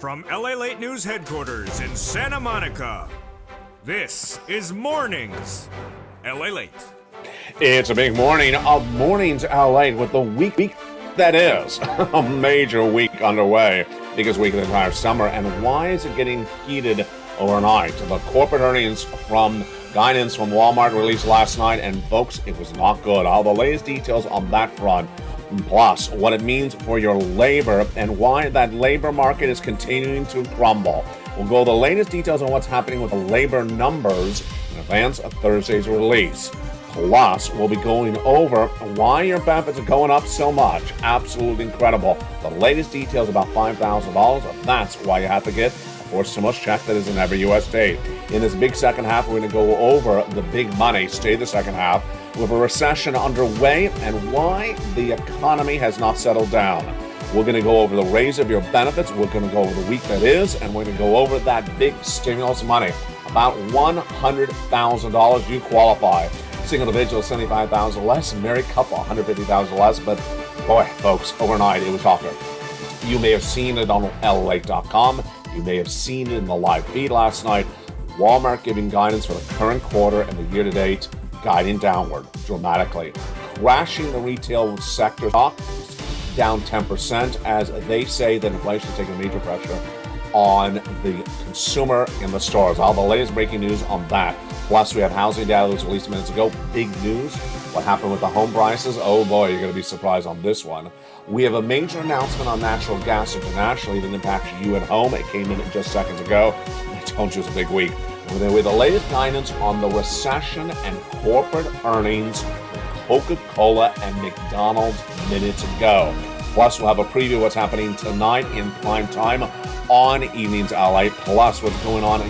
From LALATE News Headquarters in Santa Monica, this is Mornings LALATE. It's a big morning of Mornings LA with the week that is. A major week underway. Biggest week of the entire summer. And why is it getting heated overnight? The corporate earnings from guidance from Walmart released last night, and folks, it was not good. All the latest details on that front, plus what it means for your labor and why that labor market is continuing to crumble. We'll go over the latest details on what's happening with the labor numbers in advance of Thursday's release. Plus, we'll be going over why your benefits are going up so much. Absolutely incredible. The latest details about $5,000. That's why you have to get a forced stimulus check that is in every U.S. state. In this big second half, we're going to go over the big money. Stay the second half with a recession underway and why the economy has not settled down. We're going to go over the raise of your benefits. We're going to go over the week that is, and we're going to go over that big stimulus money. About $100,000 you qualify. Single individual, $75,000 less. Married couple, $150,000 less. But boy, folks, overnight it was talking. You may have seen it on LALATE.com. You may have seen it in the live feed last night. Walmart giving guidance for the current quarter and the year-to-date, guiding downward dramatically. Crashing the retail sector stock down 10% as they say that inflation is taking major pressure on the consumer in the stores. All the latest breaking news on that. Plus, we have housing data that was released minutes ago. Big news. What happened with the home prices? Oh boy, you're going to be surprised on this one. We have a major announcement on natural gas internationally that impacts you at home. It came in just seconds ago. I told you it was a big week. With the latest guidance on the recession and corporate earnings for Coca-Cola and McDonald's minutes ago. Plus, we'll have a preview of what's happening tonight in prime time on Evenings LA. Plus, what's going on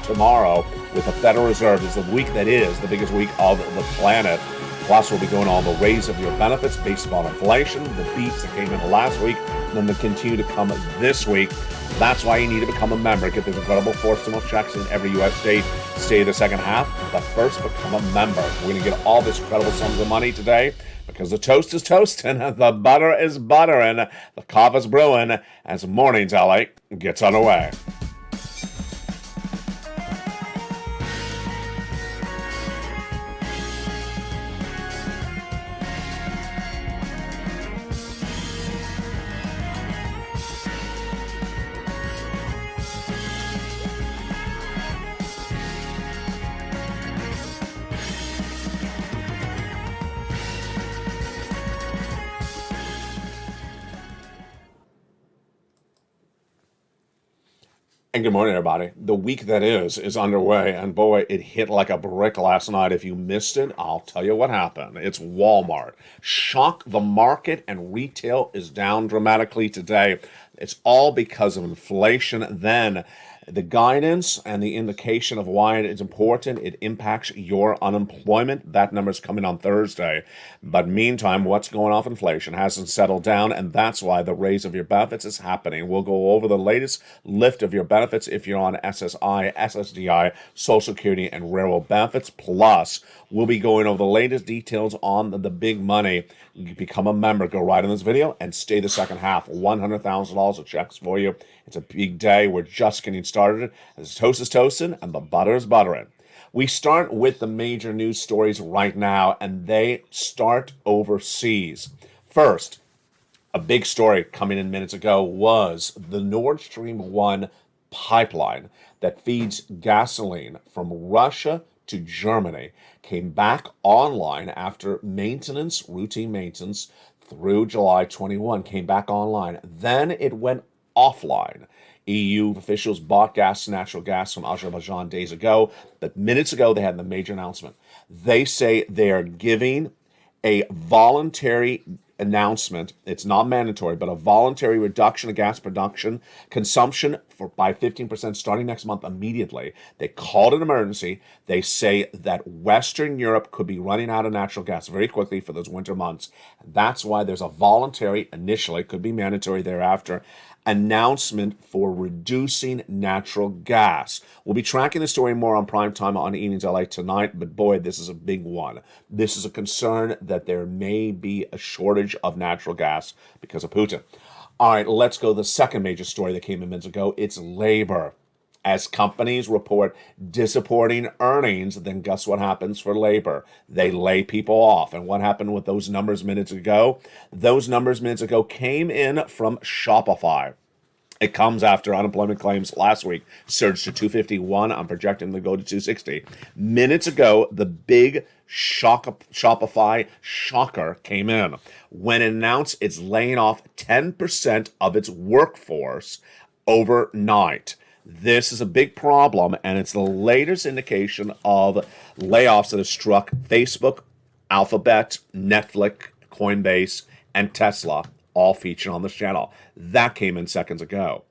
tomorrow with the Federal Reserve is the week that is the biggest week of the planet. Plus, we'll be going on the raise of your benefits based upon inflation, the beats that came in last week, and then they continue to come this week. That's why you need to become a member. Get these incredible forced stimulus checks in every U.S. state. Stay the second half, but first become a member. We're going to get all this incredible sums of money today because the toast is toasting, the butter is buttering, the coffee is brewing as Mornings LA gets underway. And good morning, everybody. The week that is underway, and boy, it hit like a brick last night. If you missed it, I'll tell you what happened. It's Walmart. Shock the market, and retail is down dramatically today. It's all because of inflation. Then the guidance and the indication of why it is important, it impacts your unemployment. That number's coming on Thursday. But meantime, what's going on with inflation hasn't settled down, and that's why the raise of your benefits is happening. We'll go over the latest lift of your benefits if you're on SSI, SSDI, Social Security, and railroad benefits. Plus, we'll be going over the latest details on the big money. You become a member. Go right in this video and stay the second half. $100,000 of checks for you. It's a big day. We're just getting started. The toast is toasting and the butter is buttering. We start with the major news stories right now, and they start overseas. First, a big story coming in minutes ago was the Nord Stream 1 pipeline that feeds gasoline from Russia to Germany came back online after routine maintenance through July 21, came back online. Then it went offline. EU officials bought natural gas from Azerbaijan days ago, but minutes ago they had the major announcement. They say they are giving a voluntary announcement. It's not mandatory, but a voluntary reduction of gas production consumption by 15% starting next month immediately. They called it an emergency. They say that Western Europe could be running out of natural gas very quickly for those winter months. That's why there's a voluntary, initially, could be mandatory thereafter, announcement for reducing natural gas. We'll be tracking the story more on prime time on Evenings LA tonight, but boy, this is a big one. This is a concern that there may be a shortage of natural gas because of Putin. All right, let's go to the second major story that came in minutes ago. It's labor. As companies report disappointing earnings, then guess what happens for labor? They lay people off. And what happened with those numbers minutes ago? Those numbers minutes ago came in from Shopify. It comes after unemployment claims last week surged to 251. I'm projecting to go to 260. Minutes ago, the big Shopify shocker came in when it announced it's laying off 10% of its workforce overnight. This is a big problem, and it's the latest indication of layoffs that have struck Facebook, Alphabet, Netflix, Coinbase, and Tesla, all featured on this channel. That came in seconds ago.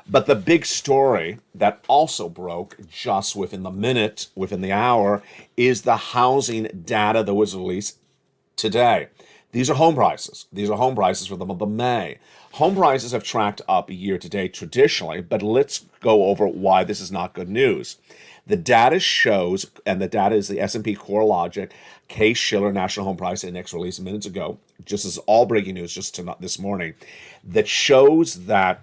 But the big story that also broke just within the hour, is the housing data that was released today. These are home prices. These are home prices for the month of May. Home prices have tracked up year to date traditionally, but let's go over why this is not good news. The data shows, and the data is the S&P CoreLogic Case-Shiller National Home Price Index released minutes ago, just as all breaking news just this morning, that shows that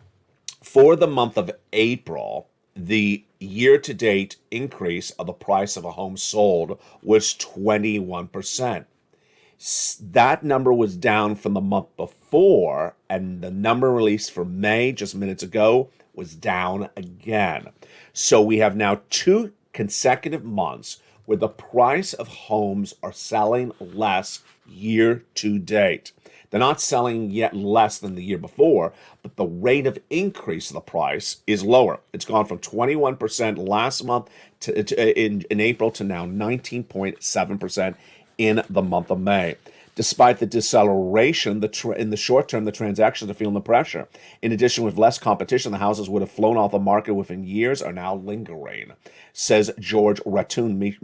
for the month of April, the year-to-date increase of the price of a home sold was 21%. That number was down from the month before, and the number released for May just minutes ago was down again. So we have now 2 consecutive months where the price of homes are selling less year to date. They're not selling yet less than the year before, but the rate of increase of the price is lower. It's gone from 21% last month in April to now 19.7% in the month of May. Despite the deceleration, in the short term, the transactions are feeling the pressure. In addition, with less competition, the houses would have flown off the market within years are now lingering, says George Rattoon,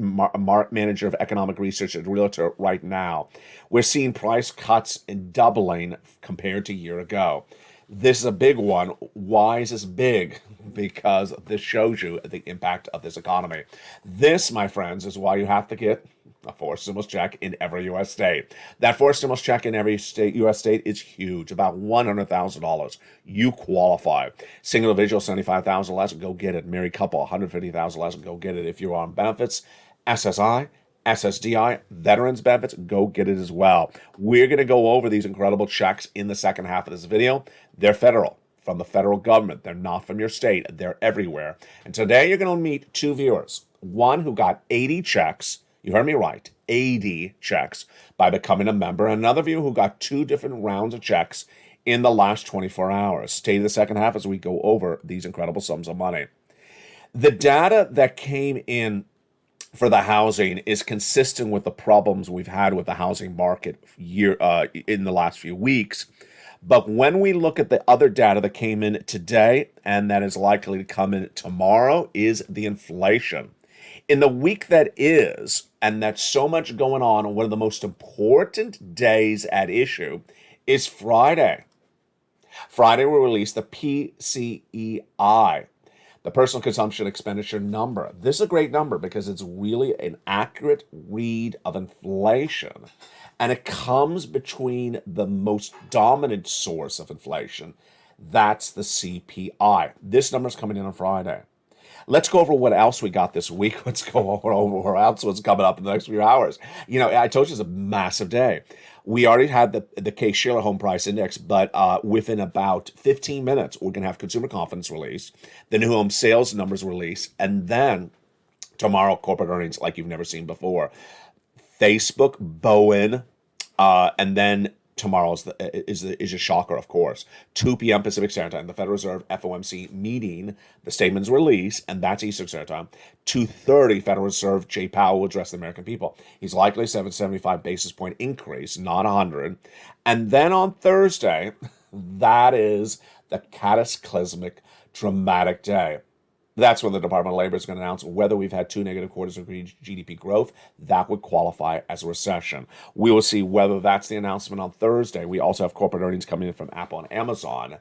manager of economic research at Realtor Right Now. We're seeing price cuts and doubling compared to a year ago. This is a big one. Why is this big? Because this shows you the impact of this economy. This, my friends, is why you have to get a forced stimulus check in every U.S. state. That forced stimulus check in every U.S. state is huge, about $100,000. You qualify. Single individual, $75,000 less, go get it. Married couple, $150,000 less, go get it. If you're on benefits, SSI, SSDI, veterans benefits, go get it as well. We're going to go over these incredible checks in the second half of this video. They're federal, from the federal government. They're not from your state. They're everywhere. And today you're going to meet 2 viewers. One who got 80 checks. You heard me right, 80 checks by becoming a member. And another viewer who got 2 different rounds of checks in the last 24 hours. Stay to the second half as we go over these incredible sums of money. The data that came in for the housing is consistent with the problems we've had with the housing market in the last few weeks. But when we look at the other data that came in today and that is likely to come in tomorrow, is the inflation. In the week that is, and that's so much going on, one of the most important days at issue is Friday. Friday will release the PCEI, the personal consumption expenditure number. This is a great number because it's really an accurate read of inflation. And it comes between the most dominant source of inflation. That's the CPI. This number is coming in on Friday. Let's go over what else we got this week. Let's go over what else what's coming up in the next few hours. You know, I told you it's a massive day. We already had the Case-Shiller Home Price Index, but within about 15 minutes, we're going to have consumer confidence release, the new home sales numbers release, and then tomorrow, corporate earnings like you've never seen before. Facebook, Bowen, and then tomorrow is a shocker, of course. 2 p.m. Pacific Standard Time, the Federal Reserve FOMC meeting, the statement's release, and that's Eastern Standard Time. 2:30, Federal Reserve Jay Powell will address the American people. He's likely 75 basis point increase, not 100. And then on Thursday, that is the cataclysmic, dramatic day. That's when the Department of Labor is going to announce whether we've had 2 negative quarters of GDP growth. That would qualify as a recession. We will see whether that's the announcement on Thursday. We also have corporate earnings coming in from Apple and Amazon.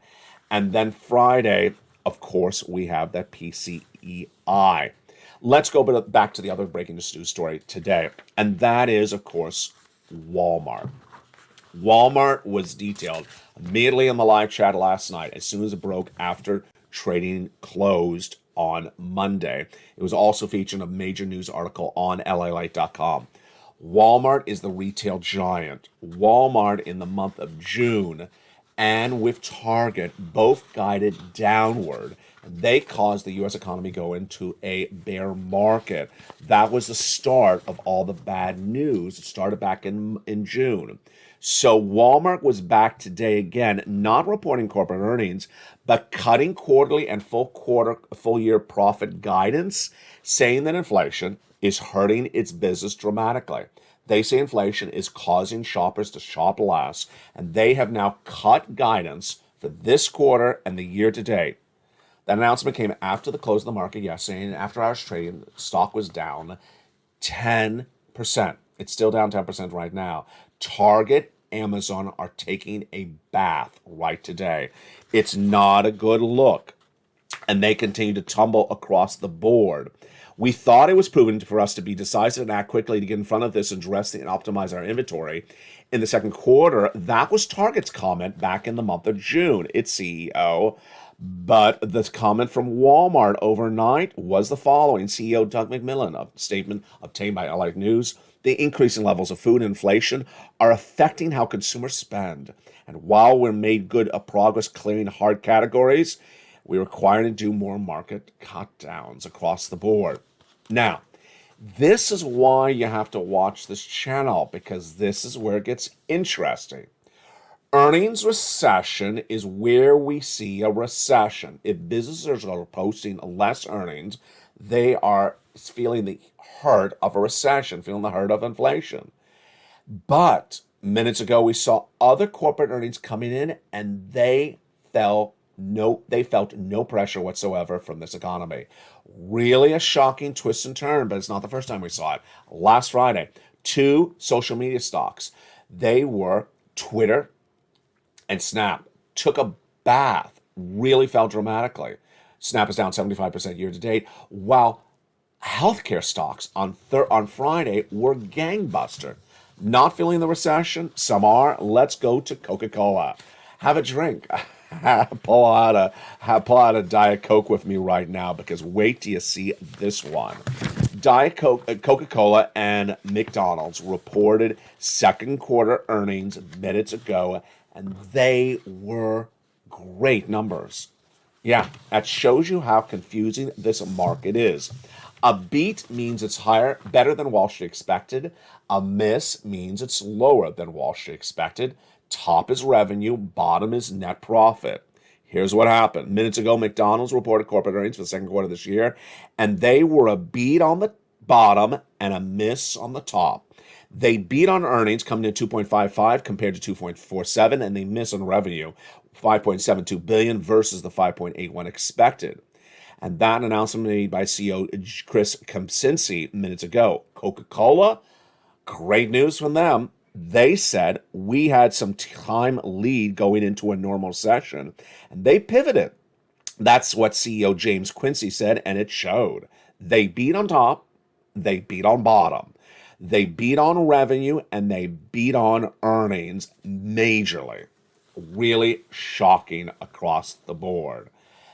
And then Friday, of course, we have that PCEI. Let's go back to the other breaking news story today. And that is, of course, Walmart. Walmart was detailed immediately in the live chat last night as soon as it broke after trading closed on Monday. It was also featured in a major news article on LALATE.com. Walmart is the retail giant. Walmart in the month of June and with Target both guided downward. They caused the U.S. economy go into a bear market. That was the start of all the bad news. It started back in June. So Walmart was back today again, not reporting corporate earnings, but cutting quarterly and full year profit guidance, saying that inflation is hurting its business dramatically. They say inflation is causing shoppers to shop less, and they have now cut guidance for this quarter and the year to date. That announcement came after the close of the market yesterday, and after hours trading, stock was down 10%. It's still down 10% right now. Target, Amazon are taking a bath right today. It's not a good look, and they continue to tumble across the board. We thought it was proven for us to be decisive and act quickly to get in front of this and address and optimize our inventory. In the second quarter, that was Target's comment back in the month of June, its CEO. But the comment from Walmart overnight was the following. CEO Doug McMillon, a statement obtained by LA News, the increasing levels of food inflation are affecting how consumers spend. And while we're made good progress clearing hard categories, we're required to do more market cut downs across the board. Now, this is why you have to watch this channel, because this is where it gets interesting. Earnings recession is where we see a recession. If businesses are posting less earnings, they are feeling the hurt of a recession, feeling the hurt of inflation. But minutes ago, we saw other corporate earnings coming in, and they felt no pressure whatsoever from this economy. Really a shocking twist and turn, but it's not the first time we saw it. Last Friday, two social media stocks, they were Twitter and Snap, took a bath, really fell dramatically. Snap is down 75% year to date, while healthcare stocks on Friday were gangbuster. Not feeling the recession? Some are. Let's go to Coca-Cola. Have a drink. pull out a Diet Coke with me right now, because wait till you see this one. Coca-Cola and McDonald's reported second quarter earnings minutes ago, and they were great numbers. Yeah, that shows you how confusing this market is. A beat means it's better than Wall Street expected. A miss means it's lower than Wall Street expected. Top is revenue, bottom is net profit. Here's what happened. Minutes ago, McDonald's reported corporate earnings for the second quarter of this year, and they were a beat on the bottom and a miss on the top. They beat on earnings, coming in 2.55 compared to 2.47, and they miss on revenue, 5.72 billion versus the 5.81 expected. And that announcement made by CEO Chris Kempczinski minutes ago. Coca-Cola, great news from them. They said we had some time lead going into a normal session, and they pivoted. That's what CEO James Quincy said, and it showed. They beat on top, they beat on bottom. They beat on revenue, and they beat on earnings majorly. Really shocking across the board.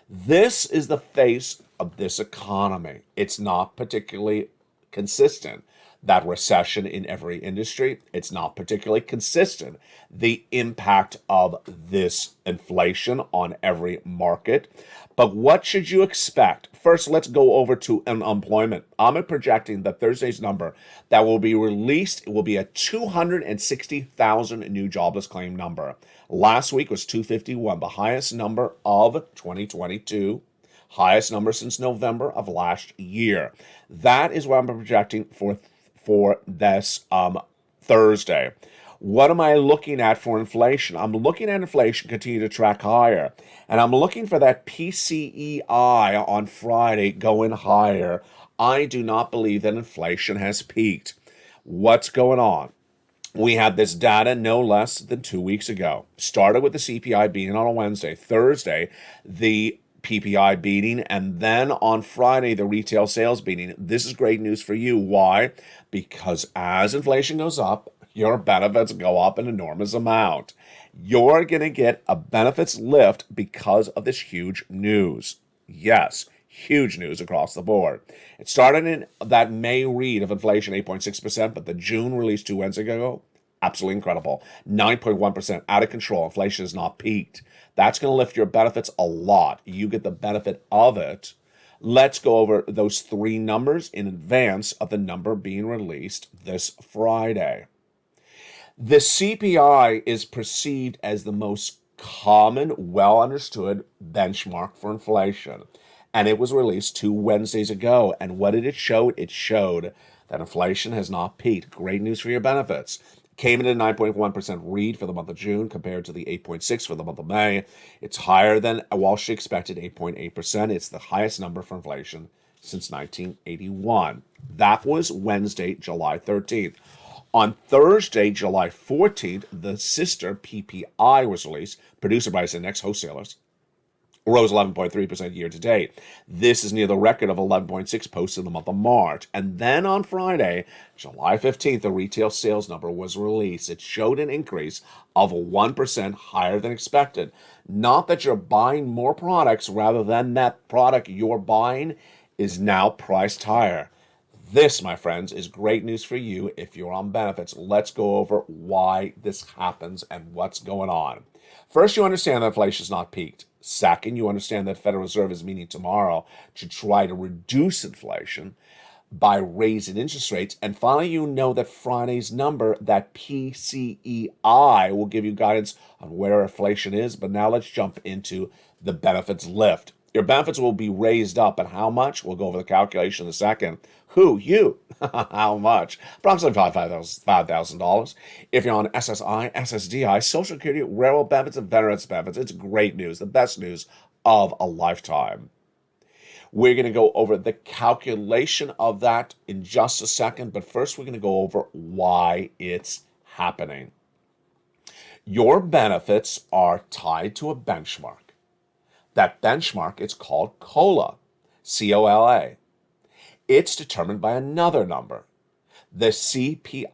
This is the face of this economy. It's not particularly consistent. That recession in every industry, it's not particularly consistent. The impact of this inflation on every market. But what should you expect? First, let's go over to unemployment. I'm projecting that Thursday's number that will be released, it will be a 260,000 new jobless claim number. Last week was 251, the highest number of 2022. Highest number since November of last year. That is what I'm projecting for this Thursday. What am I looking at for inflation? I'm looking at inflation continue to track higher. And I'm looking for that PCEI on Friday going higher. I do not believe that inflation has peaked. What's going on? We had this data no less than 2 weeks ago. Started with the CPI beating on a Wednesday. Thursday, the PPI beating, and then on Friday, the retail sales beating. This is great news for you. Why? Because as inflation goes up, your benefits go up an enormous amount. You're going to get a benefits lift because of this huge news. Yes, huge news across the board. It started in that May read of inflation, 8.6%, but the June release 2 Wednesdays ago, absolutely incredible. 9.1%, out of control. Inflation has not peaked. That's going to lift your benefits a lot. You get the benefit of it. Let's go over those three numbers in advance of the number being released this Friday. The CPI is perceived as the most common, well understood benchmark for inflation. And it was released 2 Wednesdays ago. And what did it show? It showed that inflation has not peaked. Great news for your benefits. Came in at 9.1% read for the month of June compared to the 8.6% for the month of May. It's higher than Wall Street expected, 8.8%. It's the highest number for inflation since 1981. That was Wednesday, July 13th. On Thursday, July 14th, the sister PPI was released, produced by Index wholesalers. Rose 11.3% year to date. This is near the record of 11.6 posted in the month of March. And then on Friday, July 15th, the retail sales number was released. It showed an increase of 1% higher than expected. Not that you're buying more products, rather than that product you're buying is now priced higher. This, my friends, is great news for you if you're on benefits. Let's go over why this happens and what's going on. First, you understand that inflation is not peaked. Second, you understand that Federal Reserve is meeting tomorrow to try to reduce inflation by raising interest rates. And finally, you know that Friday's number, that PCEI, will give you guidance on where inflation is. But now let's jump into the benefits lift. Your benefits will be raised up, and how much? We'll go over the calculation in a second. Who? You. How much? Approximately $5,000. If you're on SSI, SSDI, Social Security, railroad benefits, and veterans benefits, it's great news, the best news of a lifetime. We're going to go over the calculation of that in just a second, but first we're going to go over why it's happening. Your benefits are tied to a benchmark. That benchmark is called COLA, C-O-L-A. It's determined by another number, the CPI-W.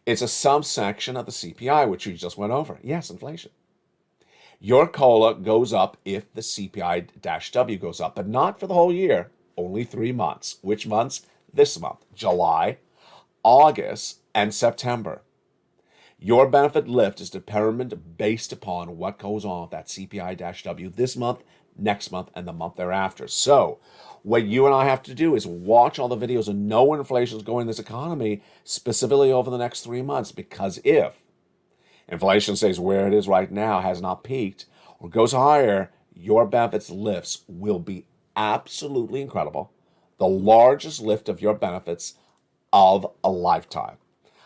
It's a subsection of the CPI, which we just went over. Yes, inflation. Your COLA goes up if the CPI-W goes up, but not for the whole year, only 3 months. Which months? This month, July, August, and September. Your benefit lift is determined based upon what goes on with that CPI-W this month, next month, and the month thereafter. So what you and I have to do is watch all the videos and know where inflation is going in this economy, specifically over the next 3 months, because if inflation stays where it is right now, has not peaked, or goes higher, your benefits lifts will be absolutely incredible. The largest lift of your benefits of a lifetime.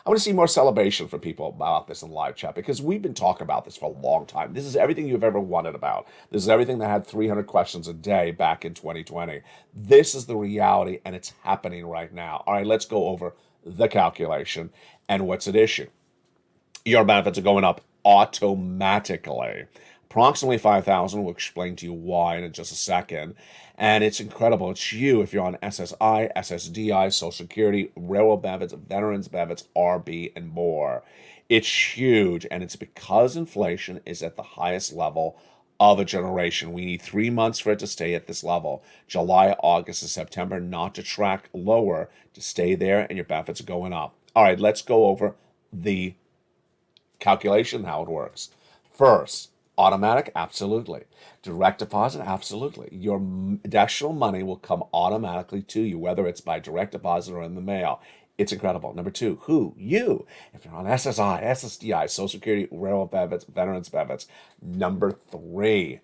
I want to see more celebration from people about this in live chat, because we've been talking about this for a long time. This is everything you've ever wanted about. This is everything that had 300 questions a day back in 2020. This is the reality, and it's happening right now. All right, let's go over the calculation and what's at issue. Your benefits are going up automatically. Approximately 5,000. We'll explain to you why in just a second. And it's incredible. It's you if you're on SSI, SSDI, Social Security, railroad benefits, veterans benefits, RB, and more. It's huge, and it's because inflation is at the highest level of a generation. We need 3 months for it to stay at this level. July, August, and September, not to track lower, to stay there, and your benefits are going up. All right, let's go over the calculation, how it works. First, automatic, absolutely. Direct deposit, absolutely. Your additional money will come automatically to you, whether it's by direct deposit or in the mail. It's incredible. Number two, who? You. If you're on SSI, SSDI, Social Security, railroad benefits, veterans benefits. Number three,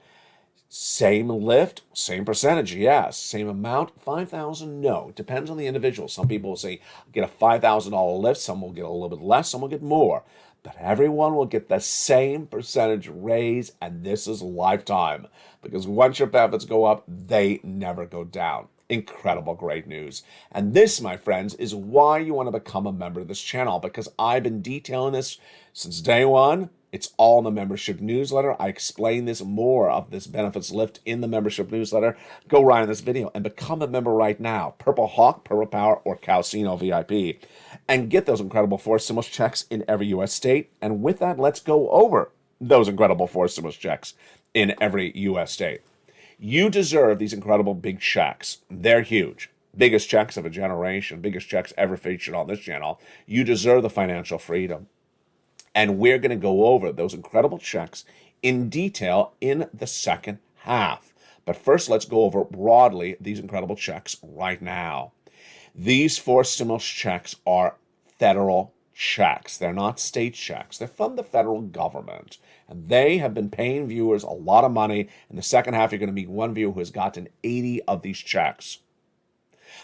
same lift, same percentage, yes. Same amount, 5,000, no. It depends on the individual. Some people will say, get a $5,000 lift. Some will get a little bit less. Some will get more. But everyone will get the same percentage raise, and this is lifetime. Because once your benefits go up, they never go down. Incredible, great news. And this, my friends, is why you want to become a member of this channel, because I've been detailing this since day one. It's all in the membership newsletter. I explain this more of this benefits lift in the membership newsletter. Go right in this video and become a member right now. Purple Hawk, Purple Power, or Calcino VIP. And get those incredible forced stimulus checks in every U.S. state. And with that, let's go over those incredible forced stimulus checks in every U.S. state. You deserve these incredible big checks. They're huge. Biggest checks of a generation, biggest checks ever featured on this channel. You deserve the financial freedom. And we're going to go over those incredible checks in detail in the second half. But first, let's go over broadly these incredible checks right now. These forced stimulus checks are federal checks. They're not state checks. They're from the federal government. And they have been paying viewers a lot of money. In the second half, you're going to meet one viewer who has gotten 80 of these checks.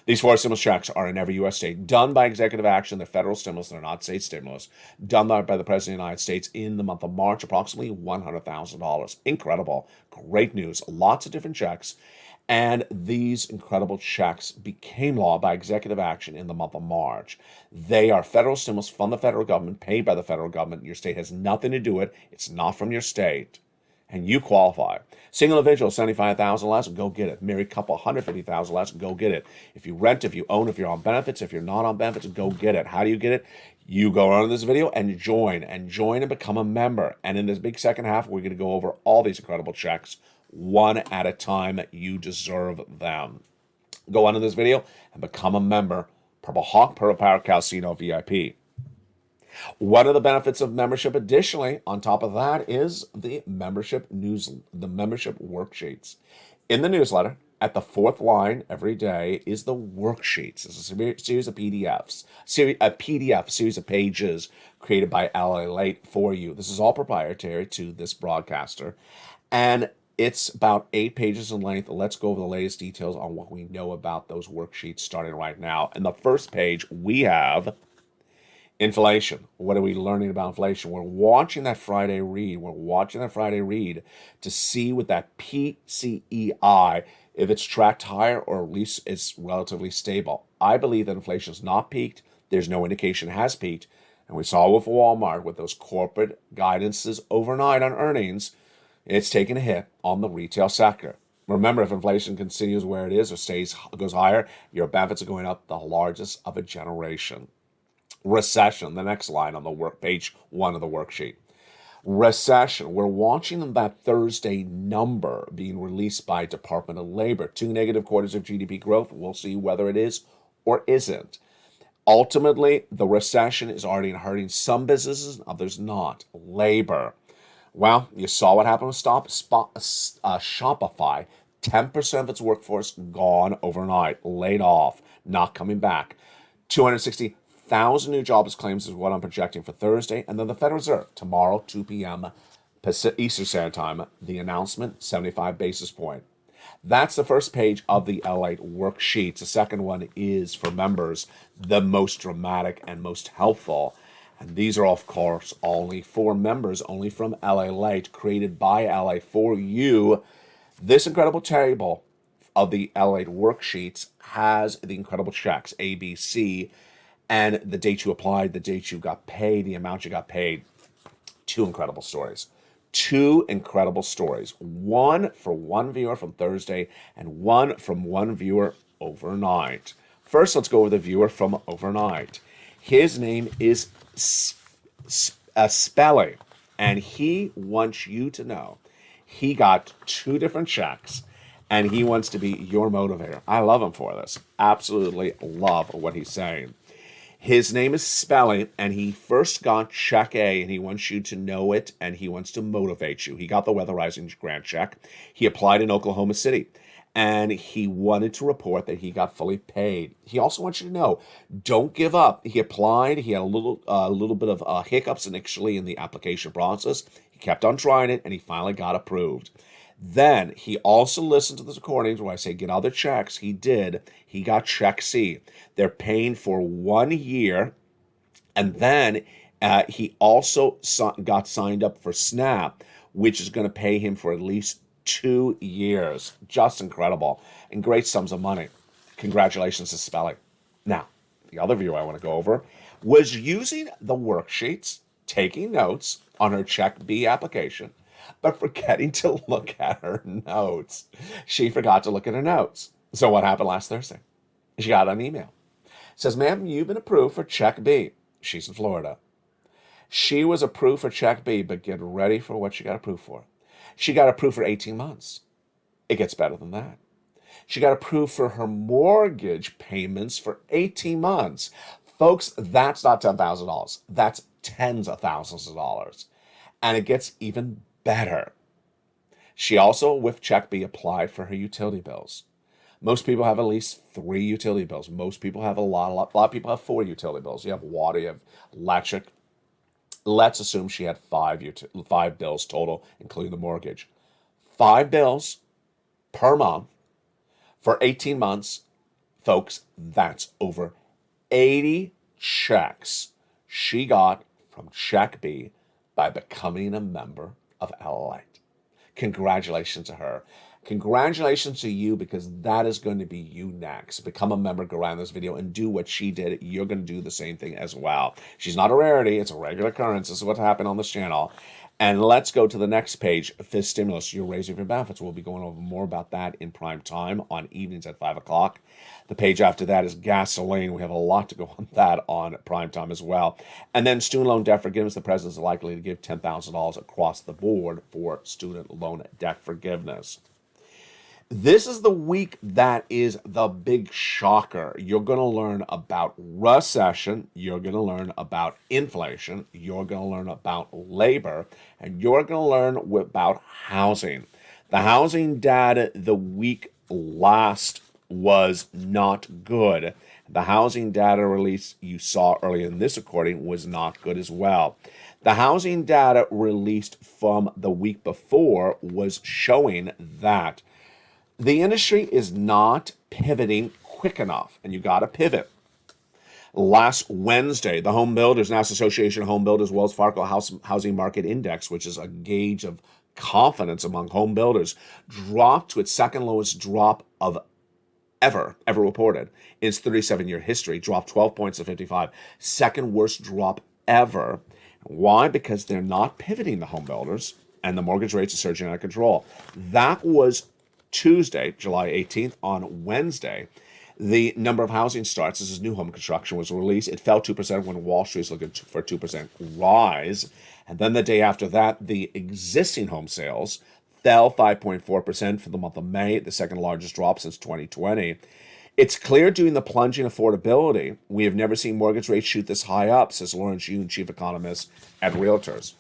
These forced stimulus checks are in every U.S. state, done by executive action. They're federal stimulus. They're not state stimulus. Done by the President of the United States in the month of March, approximately $100,000. Incredible. Great news. Lots of different checks. And these incredible checks became law by executive action in the month of March. They are federal stimulus from the federal government, paid by the federal government. Your state has nothing to do with it. It's not from your state. And you qualify. Single individual, $75,000 less, go get it. Married couple, $150,000 less, go get it. If you rent, if you own, if you're on benefits, if you're not on benefits, go get it. How do you get it? You go on this video and join and become a member. And in this big second half, we're going to go over all these incredible checks one at a time. You deserve them. Go on to this video and become a member. Purple Hawk, Purple Power, Calcino VIP. One of the benefits of membership, additionally, on top of that, is the membership worksheets. In the newsletter, at the fourth line every day is the worksheets. It's a series of PDFs, a series of pages created by LALATE for you. This is all proprietary to this broadcaster, and it's about 8 pages in length. Let's go over the latest details on what we know about those worksheets starting right now. In the first page, we have inflation. What are we learning about inflation? We're watching that Friday read. To see with that PCEI, if it's tracked higher or at least it's relatively stable. I believe that inflation is not peaked. There's no indication it has peaked. And we saw with Walmart with those corporate guidances overnight on earnings, it's taken a hit on the retail sector. Remember, if inflation continues where it is or goes higher, your benefits are going up the largest of a generation. Recession, the next line on the page 1 of the worksheet. Recession, we're watching that Thursday number being released by Department of Labor. 2 negative quarters of GDP growth. We'll see whether it is or isn't. Ultimately, the recession is already hurting some businesses, others not. Labor. Well, you saw what happened with Shopify. 10% of its workforce gone overnight, laid off, not coming back. 260,000 new jobs claims is what I'm projecting for Thursday. And then the Federal Reserve, tomorrow, 2 p.m. Eastern Standard Time, the announcement, 75 basis point. That's the first page of the LALATE worksheets. The second one is for members, the most dramatic and most helpful. And these are, of course, only for members, only from LALATE, created by LA for you. This incredible table of the LALATE worksheets has the incredible checks, A, B, C, and the date you applied, the date you got paid, the amount you got paid. 2 incredible stories. 2 incredible stories. One for one viewer from Thursday and one from one viewer overnight. First, let's go over the viewer from overnight. His name is Spelly, and he wants you to know he got 2 different checks, and he wants to be your motivator. I love him for this. Absolutely love what he's saying. His name is Spelly, and he first got check A, and he wants you to know it, and he wants to motivate you. He got the weatherizing grant check. He applied in Oklahoma City, and he wanted to report that he got fully paid. He also wants you to know, don't give up. He applied. He had a little bit of hiccups initially in the application process. He kept on trying it, and he finally got approved. Then he also listened to the recordings where I say get other checks. He did. He got check C. They're paying for 1 year. And then he also got signed up for SNAP, which is going to pay him for at least 2 years. Just incredible. And great sums of money. Congratulations to spelling. Now, the other view I want to go over was using the worksheets, taking notes on her Check B application, but forgetting to look at her notes. She forgot to look at her notes. So what happened last Thursday? She got an email. It says, ma'am, you've been approved for Check B. She's in Florida. She was approved for Check B, but get ready for what she got approved for. She got approved for 18 months. It gets better than that. She got approved for her mortgage payments for 18 months. Folks, that's not $10,000. That's tens of thousands of dollars. And it gets even better. She also, with Check B, applied for her utility bills. Most people have at least 3 utility bills. Most people have a lot of people have 4 utility bills. You have water, you have electric. Let's assume she had 5 bills total, including the mortgage. 5 bills per month for 18 months. Folks, that's over 80 checks she got from Check B by becoming a member of LALATE. Congratulations to her. Congratulations to you, because that is going to be you next. Become a member, go around this video and do what she did. You're going to do the same thing as well. She's not a rarity. It's a regular occurrence. This is what happened on this channel. And let's go to the next page, Fifth Stimulus, your raise of your benefits. We'll be going over more about that in prime time on evenings at 5 o'clock. The page after that is gasoline. We have a lot to go on that on prime time as well. And then student loan debt forgiveness. The president is likely to give $10,000 across the board for student loan debt forgiveness. This is the week that is the big shocker. You're going to learn about recession. You're going to learn about inflation. You're going to learn about labor. And you're going to learn about housing. The housing data the week last was not good. The housing data release you saw earlier in this recording was not good as well. The housing data released from the week before was showing that the industry is not pivoting quick enough, and you got to pivot. Last Wednesday, the Home Builders, National Association of Home Builders, Wells Fargo Housing Market Index, which is a gauge of confidence among home builders, dropped to its second lowest drop of ever reported in its 37-year history, dropped 12 points to 55. Second worst drop ever. Why? Because they're not pivoting, the home builders, and the mortgage rates are surging out of control. That was Tuesday, July 18th. On Wednesday, the number of housing starts, this is new home construction, was released. It fell 2% when Wall Street is looking for a 2% rise. And then the day after that, the existing home sales fell 5.4% for the month of May, the second largest drop since 2020. It's clear due to the plunging affordability, we have never seen mortgage rates shoot this high up, says Lawrence Yoon, chief economist at Realtors.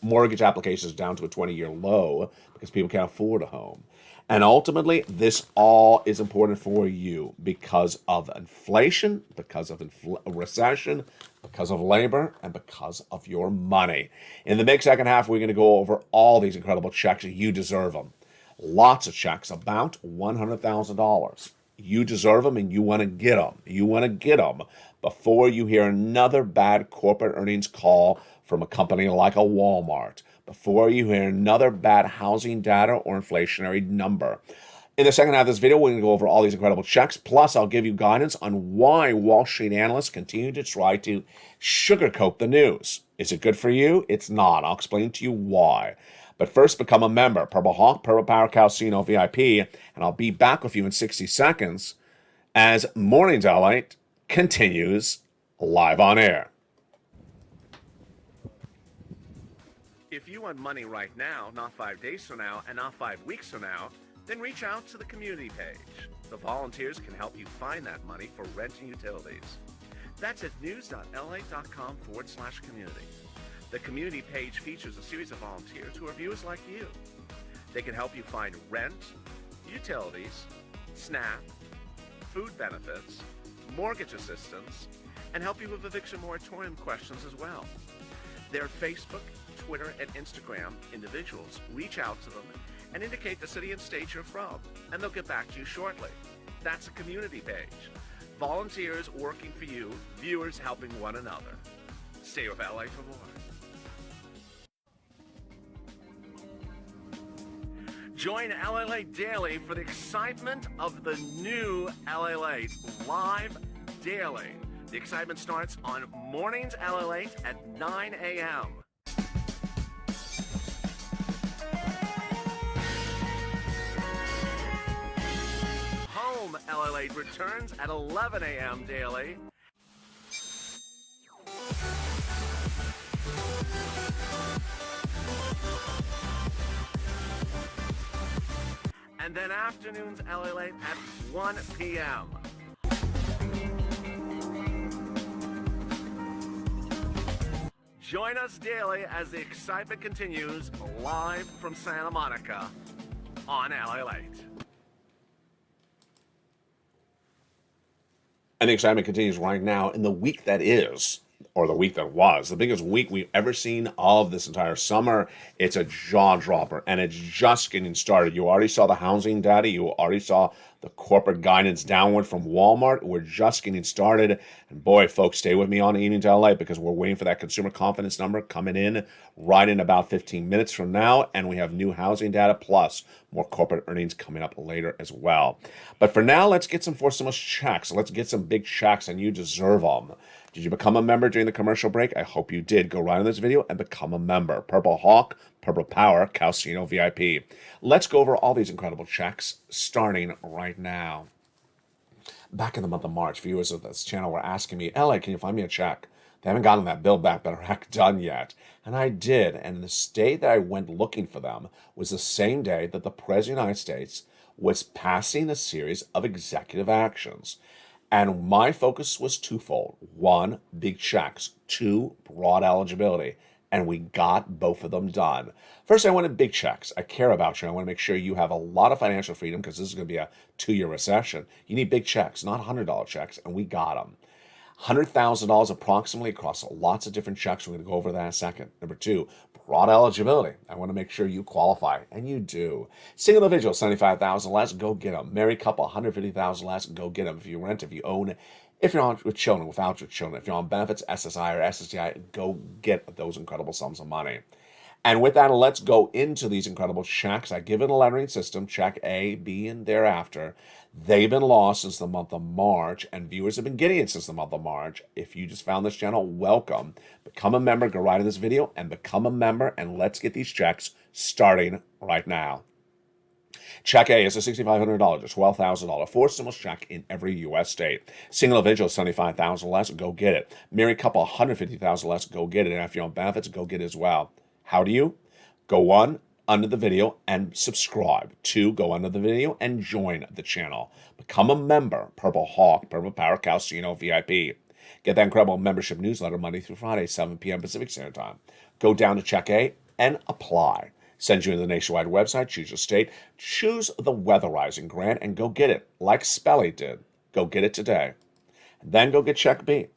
Mortgage applications down to a 20-year low because people can't afford a home. And ultimately, this all is important for you because of inflation, because of recession, because of labor, and because of your money. In the big second half, we're going to go over all these incredible checks. You deserve them. Lots of checks, about $100,000. You deserve them, and you want to get them. You want to get them before you hear another bad corporate earnings call from a company like a Walmart, before you hear another bad housing data or inflationary number. In the second half of this video, we're going to go over all these incredible checks. Plus, I'll give you guidance on why Wall Street analysts continue to try to sugarcoat the news. Is it good for you? It's not. I'll explain to you why. But first, become a member. Purple Hawk, Purple Power Casino VIP, and I'll be back with you in 60 seconds as Mornings LALATE continues live on air. If you want money right now, not 5 days from now, and not 5 weeks from now, then reach out to the community page. The volunteers can help you find that money for rent and utilities. That's at news.lalate.com/community. The community page features a series of volunteers who are viewers like you. They can help you find rent, utilities, SNAP, food benefits, mortgage assistance, and help you with eviction moratorium questions as well. Their Facebook, Twitter, and Instagram individuals reach out to them and indicate the city and state you're from, and they'll get back to you shortly. That's a community page. Volunteers working for you, viewers helping one another. Stay with LA for more. Join LALATE Daily for the excitement of the new LALATE live daily. The excitement starts on Mornings LALATE at 9 a.m. Home LALATE returns at 11 a.m. daily. And then afternoons LALATE at 1 p.m. Join us daily as the excitement continues live from Santa Monica on LALATE. And the excitement continues right now in the week that is, or the week that was, the biggest week we've ever seen of this entire summer. It's a jaw dropper, and it's just getting started. You already saw the housing data. You already saw the corporate guidance downward from Walmart. We're just getting started. And boy, folks, stay with me on Evening to LA because we're waiting for that consumer confidence number coming in right in about 15 minutes from now. And we have new housing data plus more corporate earnings coming up later as well. But for now, let's get some Forcimus checks. Let's get some big checks, and you deserve them. Did you become a member during the commercial break? I hope you did. Go right on this video and become a member. Purple Hawk, Purple Power, Calcino VIP. Let's go over all these incredible checks starting right now. Back in the month of March, viewers of this channel were asking me, LA, can you find me a check? They haven't gotten that Build Back Better Act done yet. And I did. And the day that I went looking for them was the same day that the President of the United States was passing a series of executive actions. And my focus was twofold. One, big checks. Two, broad eligibility. And we got both of them done. First, I wanted big checks. I care about you. I want to make sure you have a lot of financial freedom because this is going to be a 2-year recession. You need big checks, not $100 checks, and we got them. $100,000 approximately across lots of different checks. We're going to go over that in a second. Number two, broad eligibility. I want to make sure you qualify, and you do. Single individual, $75,000 less, go get them. Married couple, $150,000 less, go get them. If you rent, if you own, if you're on with children, without your children, if you're on benefits, SSI or SSDI, go get those incredible sums of money. And with that, let's go into these incredible checks. I give it a lettering system, check A, B, and thereafter. They've been lost since the month of March, and viewers have been getting it since the month of March. If you just found this channel, welcome. Become a member, go right to this video, and become a member, and let's get these checks starting right now. Check A is a $6,500 to $12,000 for stimulus check in every U.S. state. Single individual, $75,000 less, go get it. Married couple, $150,000 less, go get it. And if you're on benefits, go get it as well. How do you? Go 1, under the video and subscribe. 2, go under the video and join the channel. Become a member, Purple Hawk, Purple Power, Calcino VIP. Get that incredible membership newsletter Monday through Friday, 7 p.m. Pacific Standard Time. Go down to check A and apply. Send you to the nationwide website, choose your state, choose the weatherizing grant, and go get it, like Spelly did. Go get it today. Then go get check B.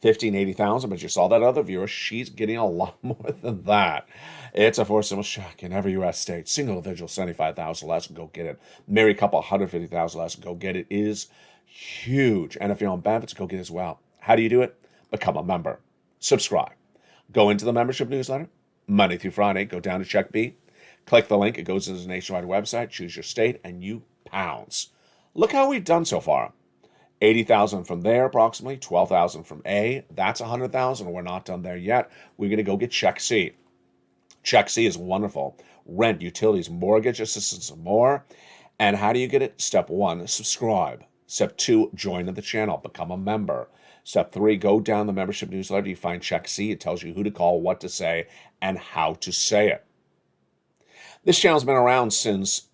$15,000, but you saw that other viewer, she's getting a lot more than that. It's a forcible check in every U.S. state. Single individual, $75,000 less, go get it. Married couple, $150,000 less, go get it. It is huge. And if you're on benefits, go get it as well. How do you do it? Become a member. Subscribe. Go into the membership newsletter, Monday through Friday, go down to check B. Click the link, it goes to the nationwide website, choose your state, and you pounce. Look how we've done so far. 80,000 from there, approximately 12,000 from A. That's 100,000. We're not done there yet. We're going to go get check C. Check C is wonderful. Rent, utilities, mortgage assistance, and more. And how do you get it? Step 1, subscribe. Step 2, join the channel, become a member. Step 3, go down the membership newsletter. You find check C. It tells you who to call, what to say, and how to say it. This channel's been around since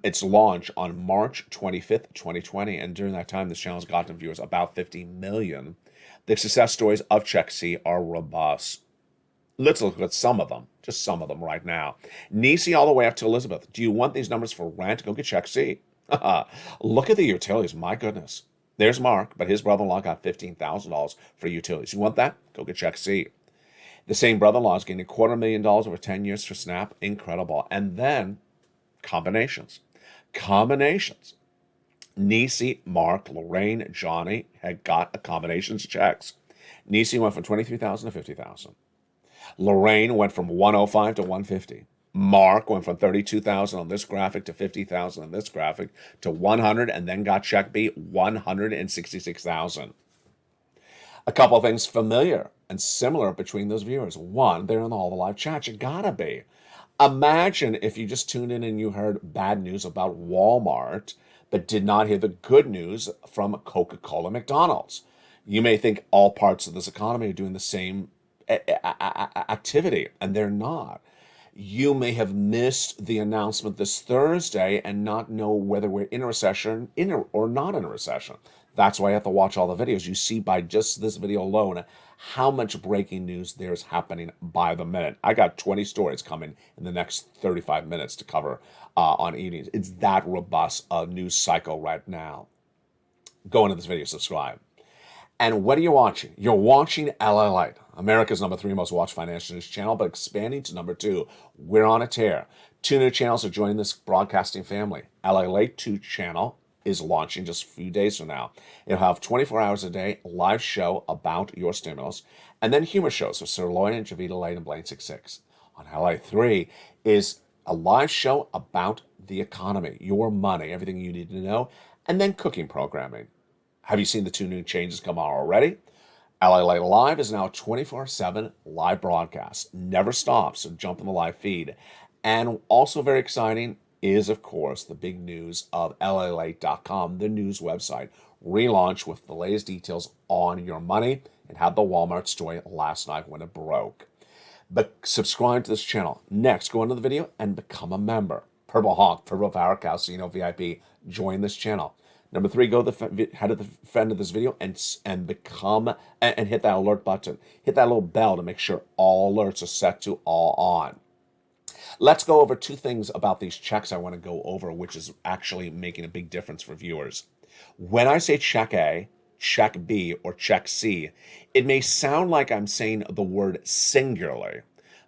its launch on March 25th, 2020, and during that time, this channel's gotten viewers about 50 million. The success stories of Check C are robust. Let's look at some of them, just some of them right now. Nisi all the way up to Elizabeth. Do you want these numbers for rent? Go get Check C. Look at the utilities, my goodness. There's Mark, but his brother-in-law got $15,000 for utilities. You want that? Go get Check C. The same brother-in-law is getting $250,000 over 10 years for SNAP. Incredible. And then combinations. Combinations. Nisi, Mark, Lorraine, Johnny had got combinations checks. Nisi went from $23,000 to $50,000. Lorraine went from $105 to $150. Mark went from 32,000 on this graphic to 50,000 on this graphic to 100, and then got check B, 166,000. A couple of things familiar and similar between those viewers. One, they're in all the live chats. You gotta be. Imagine if you just tuned in and you heard bad news about Walmart, but did not hear the good news from Coca-Cola, McDonald's. You may think all parts of this economy are doing the same activity, and they're not. You may have missed the announcement this Thursday and not know whether we're in a recession, or not in a recession. That's why you have to watch all the videos. You see by just this video alone how much breaking news there's happening by the minute. I got 20 stories coming in the next 35 minutes to cover on evenings. It's that robust a news cycle right now. Go into this video, subscribe. And what are you watching? You're watching LALATE, America's #3 most watched financial news channel, but expanding to #2. We're on a tear. 2 new channels are joining this broadcasting family. LALATE 2 channel is launching just a few days from now. It'll have 24 hours a day live show about your stimulus, and then humor shows with Sir Lloyd and Javita Lane and Blaine 66. On LA 3 is a live show about the economy, your money, everything you need to know, and then cooking programming. Have you seen the 2 new changes come out already? LA Live is now a 24/7 live broadcast. Never stops, so jump in the live feed. And also very exciting is, of course, the big news of LALATE.com, the news website, relaunched with the latest details on your money. It had the Walmart story last night when it broke. But subscribe to this channel. Next, go into the video and become a member. Purple Hawk, Purple Power Casino VIP, join this channel. Number 3, go to the head of the friend of this video and become and hit that alert button. Hit that little bell to make sure all alerts are set to all on. Let's go over 2 things about these checks I want to go over, which is actually making a big difference for viewers. When I say check A, check B, or check C, it may sound like I'm saying the word singularly,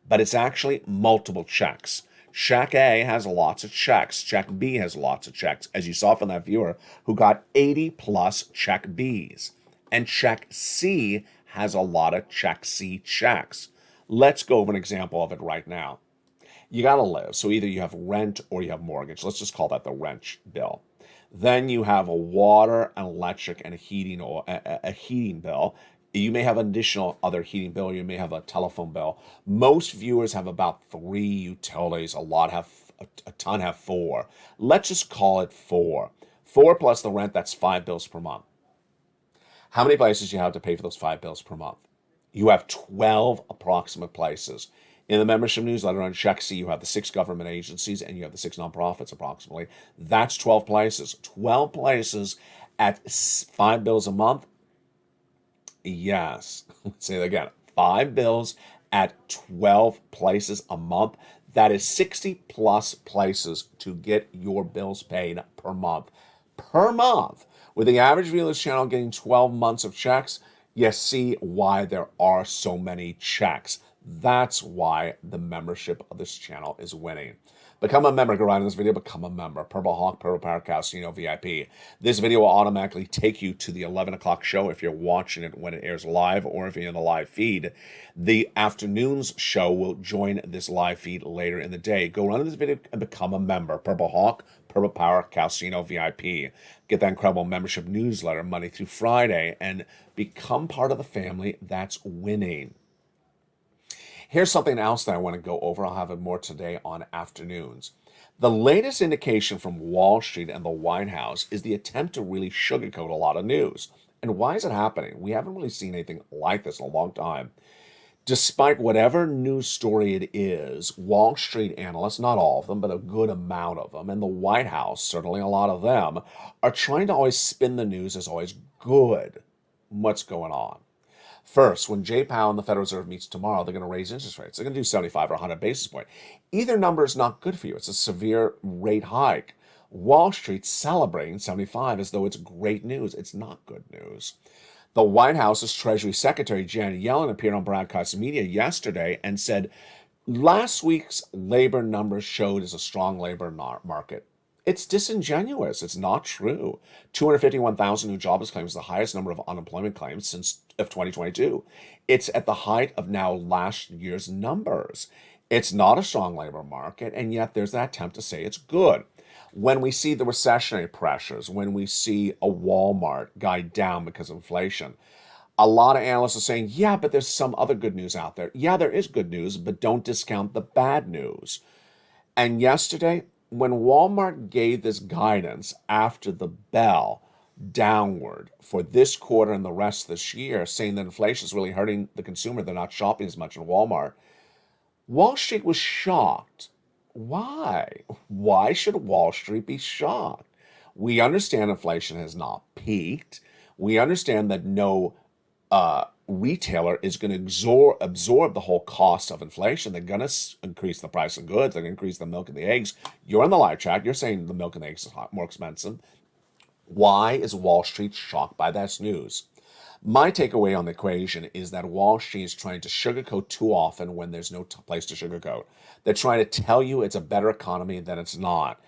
but it's actually multiple checks. Check A has lots of checks. Check B has lots of checks, as you saw from that viewer who got 80 plus check Bs. And check C has a lot of check C checks. Let's go over an example of it right now. You got to live. So either you have rent or you have mortgage. Let's just call that the rent bill. Then you have a water, an electric, and a heating bill. You may have an additional other heating bill. You may have a telephone bill. Most viewers have about 3 utilities. A ton have 4. Let's just call it 4. 4 plus the rent, that's 5 bills per month. How many places do you have to pay for those 5 bills per month? You have 12 approximate places. In the membership newsletter on Check C, you have the 6 government agencies and you have the 6 nonprofits approximately. That's 12 places. 12 places at 5 bills a month. Yes, let's say that again. 5 bills at 12 places a month. That is 60 plus places to get your bills paid per month. Per month. With the average viewer of this channel getting 12 months of checks, you see why there are so many checks. That's why the membership of this channel is winning. Become a member. Go right in this video. Become a member. Purple Hawk, Purple Power Casino VIP. This video will automatically take you to the 11 o'clock show if you're watching it when it airs live or if you're in the live feed. The afternoon's show will join this live feed later in the day. Go run in this video and become a member. Purple Hawk, Purple Power Casino VIP. Get that incredible membership newsletter Monday through Friday and become part of the family that's winning. Here's something else that I want to go over. I'll have it more today on afternoons. The latest indication from Wall Street and the White House is the attempt to really sugarcoat a lot of news. And why is it happening? We haven't really seen anything like this in a long time. Despite whatever news story it is, Wall Street analysts, not all of them, but a good amount of them, and the White House, certainly a lot of them, are trying to always spin the news as always good. What's going on? First, when Jay Powell and the Federal Reserve meets tomorrow, they're going to raise interest rates. They're going to do 75 or 100 basis points. Either number is not good for you. It's a severe rate hike. Wall Street's celebrating 75 as though it's great news. It's not good news. The White House's Treasury Secretary Janet Yellen appeared on broadcast media yesterday and said last week's labor numbers showed as a strong labor market. It's disingenuous. It's not true. 251,000 new jobless claims is the highest number of unemployment claims since of 2022. It's at the height of now last year's numbers. It's not a strong labor market, and yet there's that attempt to say it's good. When we see the recessionary pressures, when we see a Walmart guide down because of inflation, a lot of analysts are saying, yeah, but there's some other good news out there. Yeah, there is good news, but don't discount the bad news. And yesterday, when Walmart gave this guidance after the bell downward for this quarter and the rest of this year, saying that inflation is really hurting the consumer, they're not shopping as much in Walmart, Wall Street was shocked. Why? Why should Wall Street be shocked? We understand inflation has not peaked. We understand that no retailer is going to absorb the whole cost of inflation. They're going to increase the price of goods. They're going to increase the milk and the eggs. You're in the live chat. You're saying the milk and the eggs is more expensive. Why is Wall Street shocked by this news? My takeaway on the equation is that Wall Street is trying to sugarcoat too often when there's no place to sugarcoat. They're trying to tell you it's a better economy than it's not.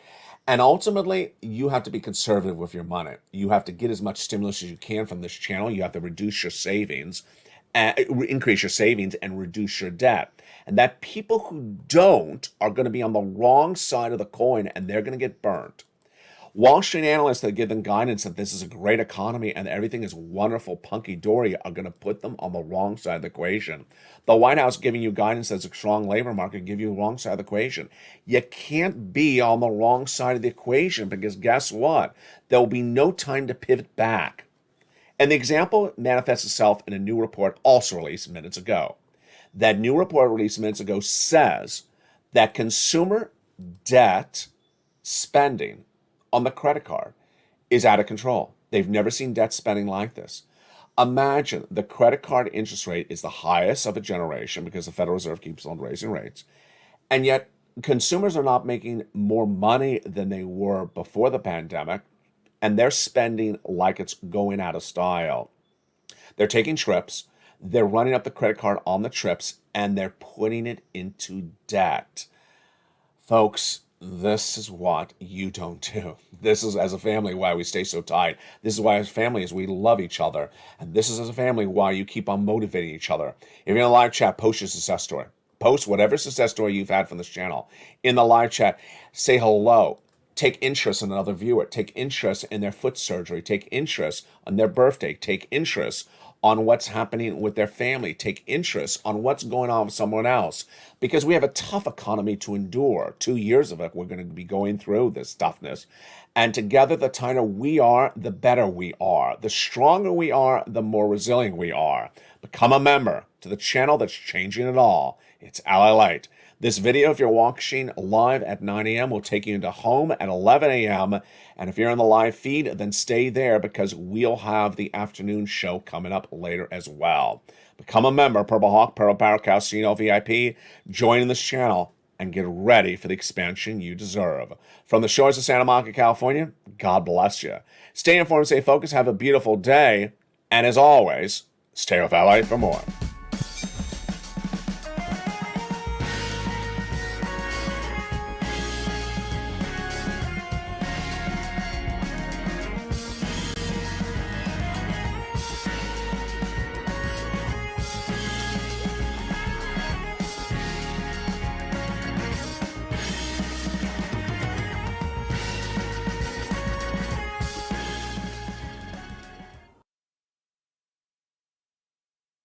And ultimately, you have to be conservative with your money. You have to get as much stimulus as you can from this channel. You have to reduce your savings, increase your savings, and reduce your debt. And that people who don't are going to be on the wrong side of the coin, and they're going to get burnt. Wall Street analysts that give them guidance that this is a great economy and everything is wonderful, punky-dory, are going to put them on the wrong side of the equation. The White House giving you guidance that's a strong labor market give you the wrong side of the equation. You can't be on the wrong side of the equation because guess what? There will be no time to pivot back. And the example manifests itself in a new report also released minutes ago. That new report released minutes ago says that consumer debt spending on the credit card is out of control. They've never seen debt spending like this. Imagine the credit card interest rate is the highest of a generation because the Federal Reserve keeps on raising rates. And yet consumers are not making more money than they were before the pandemic, and they're spending like it's going out of style. They're taking trips, they're running up the credit card on the trips, and they're putting it into debt. Folks, this is what you don't do. This is, as a family, why we stay so tight. This is why, as a family, is we love each other. And this is, as a family, why you keep on motivating each other. If you're in a live chat, post your success story. Post whatever success story you've had from this channel. In the live chat, say hello. Take interest in another viewer. Take interest in their foot surgery. Take interest on their birthday. Take interest on what's happening with their family. Take interest on what's going on with someone else. Because we have a tough economy to endure. 2 years of it, we're going to be going through this toughness. And together, the tighter we are, the better we are. The stronger we are, the more resilient we are. Become a member to the channel that's changing it all. It's LALATE. This video, if you're watching live at 9 a.m., will take you into home at 11 a.m. And if you're on the live feed, then stay there because we'll have the afternoon show coming up later as well. Become a member, Purple Hawk, Purple Power Cow, CNL VIP. Join this channel and get ready for the expansion you deserve. From the shores of Santa Monica, California, God bless you. Stay informed, stay focused, have a beautiful day. And as always, stay with LA for more.